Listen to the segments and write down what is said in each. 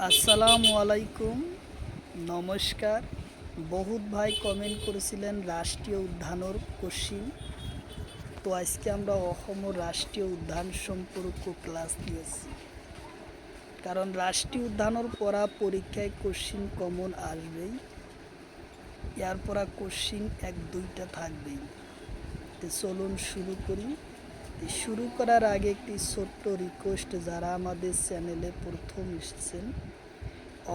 আসসালামু আলাইকুম, নমস্কার। বহুত ভাই কমেন্ট করেছিলেন রাষ্ট্রীয় উদ্যানৰ কোশ্চিন। তো আজকে আমরা অসমৰ রাষ্ট্রীয় উদ্যান সম্পর্ক ক্লাস দিয়েছি, কারণ রাষ্ট্রীয় উদ্যানের পড়া পরীক্ষায় কোশ্চিন কমন আসবেই, এর পড়া কোশ্চিন এক দুইটা থাকবেই। তো চলুন শুরু করি। শুরু করার আগে একটি ছোট্ট রিকোয়েস্ট, যারা আমাদের চ্যানেলে প্রথম এসেছেন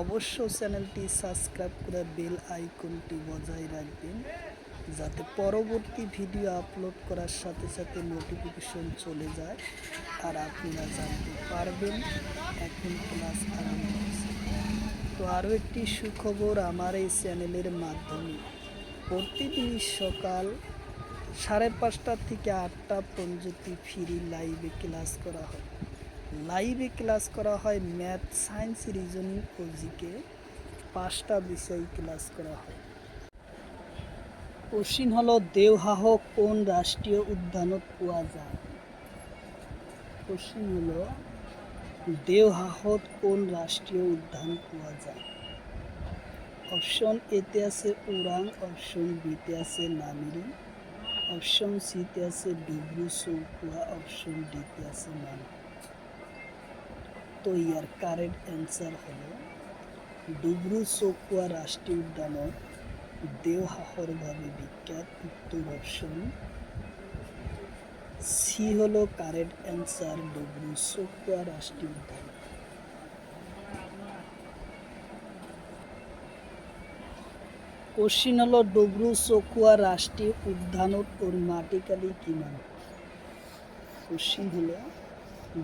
অবশ্য চ্যানেলটি সাবস্ক্রাইব করে বেল আইকনটি বজায় রাখবেন, যাতে পরবর্তী ভিডিও আপলোড করার সাথে সাথে নোটিফিকেশন চলে যায় আর আপনারা জানতে পারবেন এখন ক্লাস আরম্ভ হচ্ছে। তো আরও একটি সুখবর, আমার এই চ্যানেলের মাধ্যমে প্রতিদিন সকাল 5:30 থেকে 8টা পর্যন্ত ফ্রি লাইভে ক্লাস করা হয়। ম্যাথ, সায়েন্স, রিজনিং ও জিকে 5টা বিষয় ক্লাস করা হয়। কোশ্চিন হলো দেওহাঁহ কোন রাষ্ট্রীয় উদ্যানত পোৱা যায়? কোশ্চিন হলো দেওহাঁহত কোন রাষ্ট্রীয় উদ্যান পোৱা যায়? অপশন এতে আছে ওৰাং, অপশন বিতে আছে নামেরি, অপশন সিতে আছে ডিব্ৰু চৌখোৱা, অপশন ডিতে আছে মানাহ। তো ইয়ার কারেক্ট অ্যান্সার হলো ডিব্ৰু চৌখোৱা রাষ্ট্রীয় উদ্যানত দেওহাঁহর ভাবে বিখ্যাত। উত্তর অপশন সি হলো কারেক্ট অ্যান্সার, ডিব্ৰু চৌখোৱা রাষ্ট্রীয় উদ্যান। কোশ্চিন হলো ডিব্ৰু চৌখোৱা রাষ্ট্রীয় উদ্যানত ওর মাটিকালি কিমান? কোশ্চিন হলো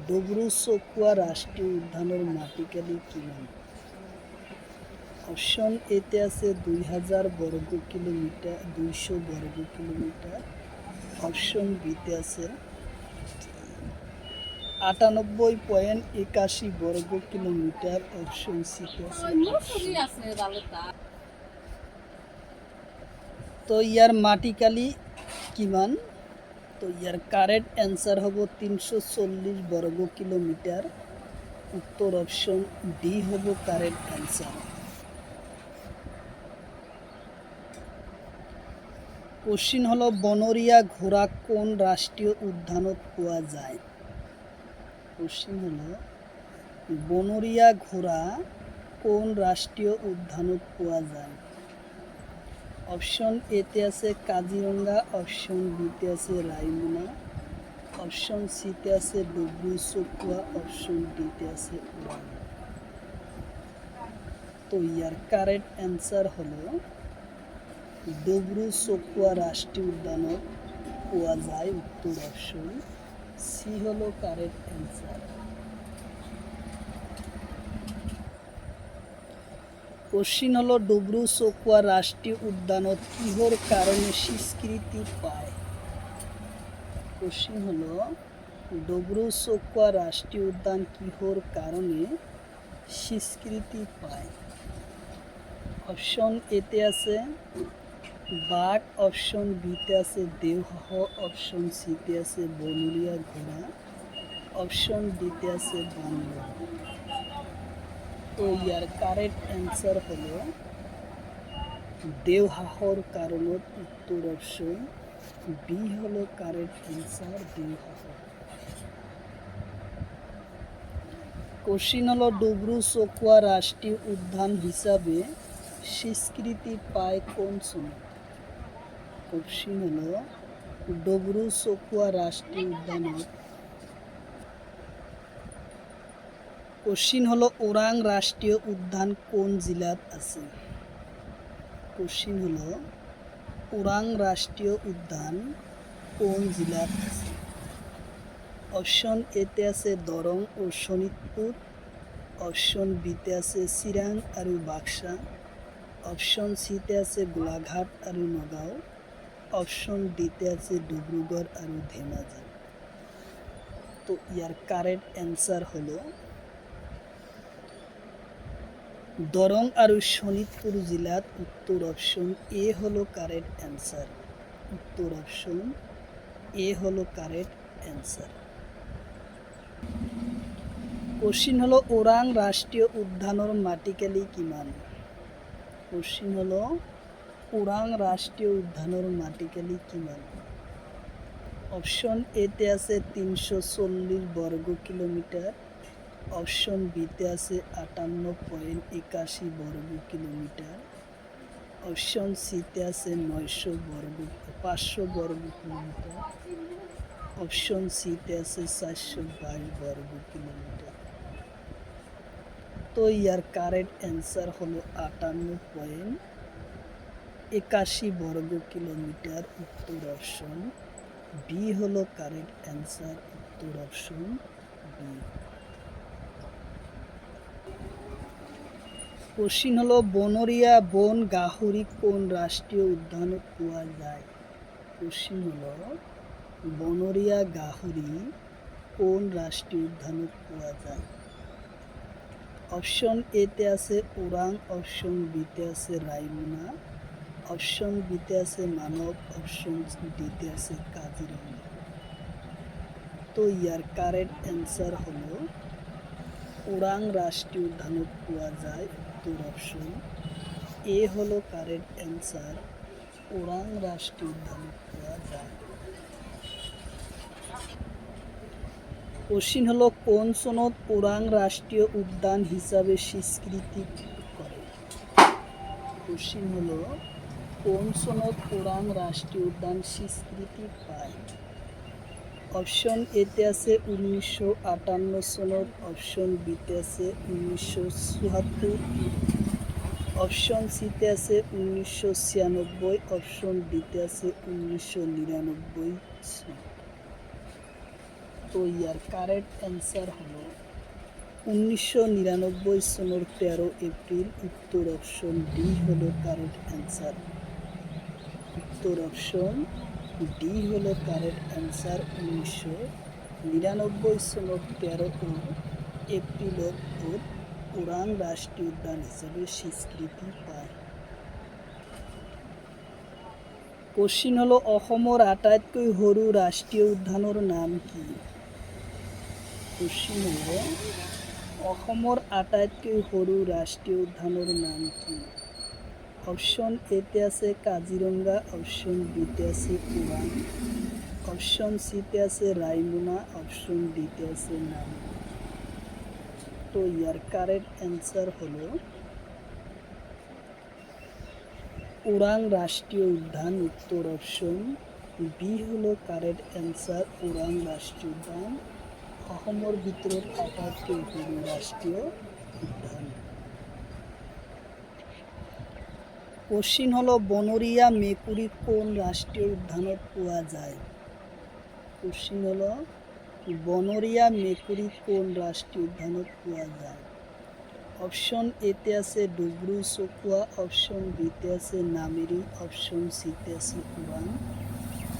ডিব্ৰু চৌখোৱা রাষ্ট্রীয় উদ্যানের মাটিকালি কিমান? অপশন এতে আছে 2000 বর্গ কিলোমিটার, 200 বর্গ কিলোমিটার, অপশন বিতে আছে 98.81 বর্গ কিলোমিটার, অপশন সিতে আছে। তো ইয়ার মাটিকালি কিমান? তো ইয়ার কারেক্ট অ্যান্সার হব 340 বর্গ কিলোমিটার। উত্তর অপশন ডি হব কারেক্ট অ্যান্সার। কোশ্চিন হলো বনরিয়া ঘোড়া কোন রাষ্ট্রীয় উদ্যানত পোৱা যায়? কোশ্চিন হলো বনরিয়া ঘোড়া কোন রাষ্ট্রীয় উদ্যানত পোৱা যায়? অপশন এতে আছে কাজিরঙ্গা, অপশন বিতে আছে রায়মনা, অপশন সিতে আছে ডিব্ৰু চৌখোৱা, অপশন ডিতে আছে ওৰাং। তো ইয়ার কারেক্ট অ্যান্সার হলো ডিব্ৰু চৌখোৱা রাষ্ট্রীয় উদ্যানত পোৱা যায়। উত্তর অপশন সি হলো কারেক্ট অ্যান্সার। কোশ্চিন হলো ডিব্ৰু চৌখোৱা রাষ্ট্রীয় উদ্যানত কিহর কারণে স্বীকৃতি পায়? কোশ্চিন হলো ডিব্ৰু চৌখোৱা রাষ্ট্রীয় উদ্যান কিহর কারণে স্বীকৃতি পায়? অপশন এতে আছে বাঘ, অপশন বিতে আছে দেওহাঁহ, অপশন সিতে আছে বনরিয়া ঘোড়া, অপশন ডিতে আছে বান্দর। তো ইয়ার কারেক্ট অ্যান্সার হলো দেওহাঁহর কারণত। উত্তর অপশন বি হলো কারেক্ট অ্যান্সার, দেওহাঁহ। কোশ্চিন হলো ডিব্ৰু চৌখোৱা রাষ্ট্রীয় উদ্যান হিসাবে স্বীকৃতি পায় কোন সনে? কোশ্চিন হলো ডিব্ৰু চৌখোৱা রাষ্ট্রীয় উদ্যানত। কোশ্চিন হলো ওৰাং রাষ্ট্রীয় উদ্যান কোন জেলাত আছে? কোশ্চিন হলো ওৰাং রাষ্ট্রীয় উদ্যান কোন জেলাত আছে? অপশন এতে আছে দৰং ও শোণিতপুর, অপশন বিতে আছে চিৰাং আৰু বাক্সা, অপশন সিতে আছে গোলাঘাট আৰু নগাঁও, অপশন ডিতে আছে ডিব্ৰুগড় আৰু ধেমাজি। তো ইয়ার কারেক্ট অ্যান্সার হলো দরং আর শোণিতপুর জেলাত। উত্তর অপশন এ হলো কারেক্ট অ্যান্সার। উত্তর অপশন এ হলো কারেক্ট অ্যান্সার। কোশ্চিন হলো ওৰাং ৰাষ্ট্ৰীয় উদ্যানৰ মাটিকালি কিমান? কোশ্চিন হলো ওৰাং ৰাষ্ট্ৰীয় উদ্যানৰ মাটিকালি কিমান? অপশন এতে আছে 340 বর্গ কিলোমিটার, অপশন বিতে আছে 58.81 বর্গ কিলোমিটার, অপশন সিতে আছে 500 বর্গ কিলোমিটার, অপশন সিতে আছে 422 বর্গ কিলোমিটার। তো ইয়ার কারেক্ট অ্যান্সার হলো 58.81 বর্গ কিলোমিটার, উত্তর অপশন বি হলো কারেক্ট অ্যান্সার, উত্তর অপশন বি। কোশ্চিন হলো বনরিয়া বন গাহরি কোন রাষ্ট্রীয় উদ্যানত পোৱা যায়? কোশ্চিন হলো বনরিয়া গাহরি কোন রাষ্ট্রীয় উদ্যানত পোৱা যায়? অপশন এতে আছে ওৰাং, অপশন বিতে আছে রায়মনা, অপশন বিতে আছে মানব, অপশন ডিতে আছে কাজিরঙা। তো ইয়ার কারেক্ট অ্যান্সার হলো ওৰাং রাষ্ট্রীয় উদ্যানত পোৱা যায়, উত্তর অপশন এ হলো কারেক্ট অ্যান্সার, ওৰাং রাষ্ট্রীয় উদ্যানত পোৱা যায়। কোশ্চিন হলো কোন সনত ওৰাং রাষ্ট্রীয় উদ্যান হিসাবে স্বীকৃতি করে? কোশ্চিন হলো কোন সনত ওৰাং রাষ্ট্রীয় উদ্যান স্বীকৃতি পায়? অপশন এতে আছে 1958 সনত, অপশন বিতে আছে 1974, অপশন সিতে আছে 1996, অপশন ডিতে আছে 1999 সন। তো ইয়ার কারেক্ট অ্যান্সার হলো 1999 সনের 13 এপ্রিল, উত্তর অপশন ডি হলো কারেক্ট অ্যান্সার, উত্তর অপশন ডি হলো কারেক্ট অ্যান্সার। 1999 সনের 13 এপ্রিলত ওৰাং রাষ্ট্রীয় উদ্যান হিসাবে স্বীকৃতি পায়। কোশ্চিন হলো অসমৰ আটাইতকৈ সৰু ৰাষ্ট্ৰীয় উদ্যানৰ নাম কি? কোশ্চিন হলো অসমৰ আটাইতকৈ সৰু ৰাষ্ট্ৰীয় উদ্যানৰ নাম কি? অপশন এতে আছে কাজিৰঙা, অপশন বিতে আছে ওৰাং, অপশন সিতে আছে রায়মনা, অপশন ডিতে আছে নামেরি। তো ইয়ার কারেক্ট অ্যান্সার হলো ওৰাং রাষ্ট্রীয় উদ্যান, উত্তর অপশন বি হলো কারেক্ট অ্যান্সার, ওৰাং রাষ্ট্রীয় উদ্যান অসমৰ ভিতৰত আটাইতকৈ সৰু রাষ্ট্রীয় উদ্যান। কোশ্চিন হলো বনৰীয়া মেকুৰী কোন রাষ্ট্রীয় উদ্যানত পোৱা যায়? কোশ্চিন হলো বনৰীয়া মেকুৰী কোন রাষ্ট্রীয় উদ্যানত পোৱা যায়? অপশন এতে আছে ডুব্ৰু চকুৱা, অপশন বিতে আছে নামেৰি, অপশন সিতে আছে ওৰাং,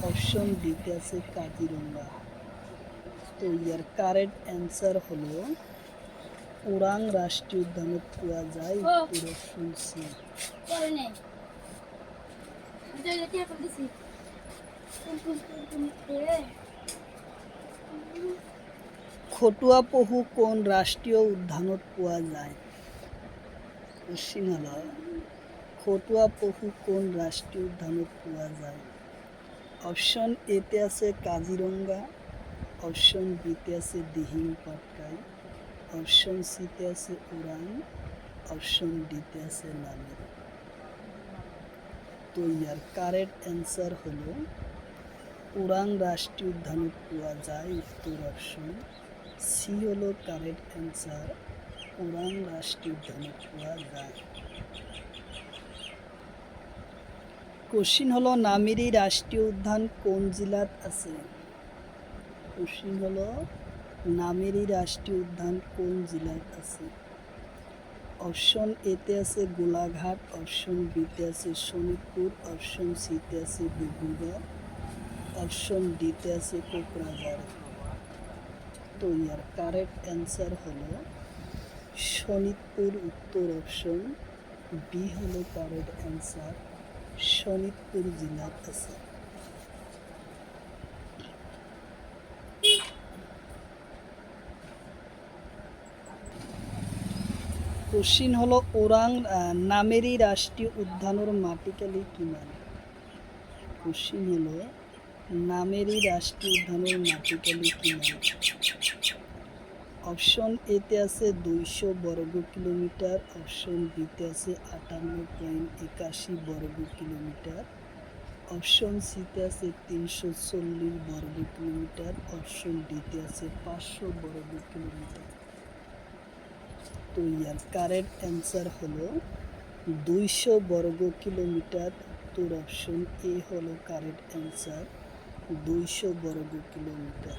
অপশন ডিতে আছে কাজিৰঙা। তো ইয়ার কারেক্ট অ্যান্সার হলো ওৰাং রাষ্ট্রীয় উদ্যানত পোৱা যায়, উত্তর অপশন সি। খটুৱা পহু কোন রাষ্ট্রীয় উদ্যানত পোৱা যায়? কোশ্চিন হলো খটুৱা পহু কোন রাষ্ট্রীয় উদ্যানত পোৱা যায়? অপশন এতে আছে কাজিৰঙা, অপশন বিতে আছে দিহিং পাটকাই, অপশন সিতে আছে ওৰাং, অপশন ডিতে আছে নামেরি। তো ইয়ার কারেক্ট অ্যান্সার হলো ওৰাং রাষ্ট্রীয় উদ্যানত পোৱা যায়, উত্তর অপশন সি হলো কারেক্ট অ্যান্সার, ওৰাং রাষ্ট্রীয় উদ্যানত পোৱা যায়। কোশ্চিন হলো নামেরি রাষ্ট্রীয় উদ্যান কোন জেলাত আছে? কোশ্চিন হলো নামেরি রাষ্ট্রীয় উদ্যান কোন জেলাত আছে? অপশন এতে আছে গোলাঘাট, অপশন বিতে আছে শোণিতপুর, অপশন সিতে আছে ডিব্ৰুগড়, অপশন ডিতে আছে কোকৰাঝাৰ। তো ইয়ার কারেক্ট অ্যান্সার হলো শোণিতপুর, উত্তর অপশন বি হলো কারেক্ট অ্যান্সার, শোণিতপুর জেলাত আছে। কোশ্চিন হলো ওরাং নামেরি রাষ্ট্রীয় উদ্যানের মাটিকালি কি নাম? কোশ্চিন হলো নামেরি রাষ্ট্রীয় উদ্যানের মাটিকালি কি নাম? অপশন এতে আছে 200 বর্গ কিলোমিটার, অপশন বিতে আছে 58.81 বর্গ কিলোমিটার, অপশন সিতে আছে 340 বর্গ কিলোমিটার, অপশন ডিতে আছে 500 বর্গ কিলোমিটার। তো ইয়ার কারেক্ট অ্যান্সার হলো 200 বর্গ কিলোমিটার। উত্তর অপশন এ হলো কারেক্ট অ্যান্সার, 200 বর্গ কিলোমিটার।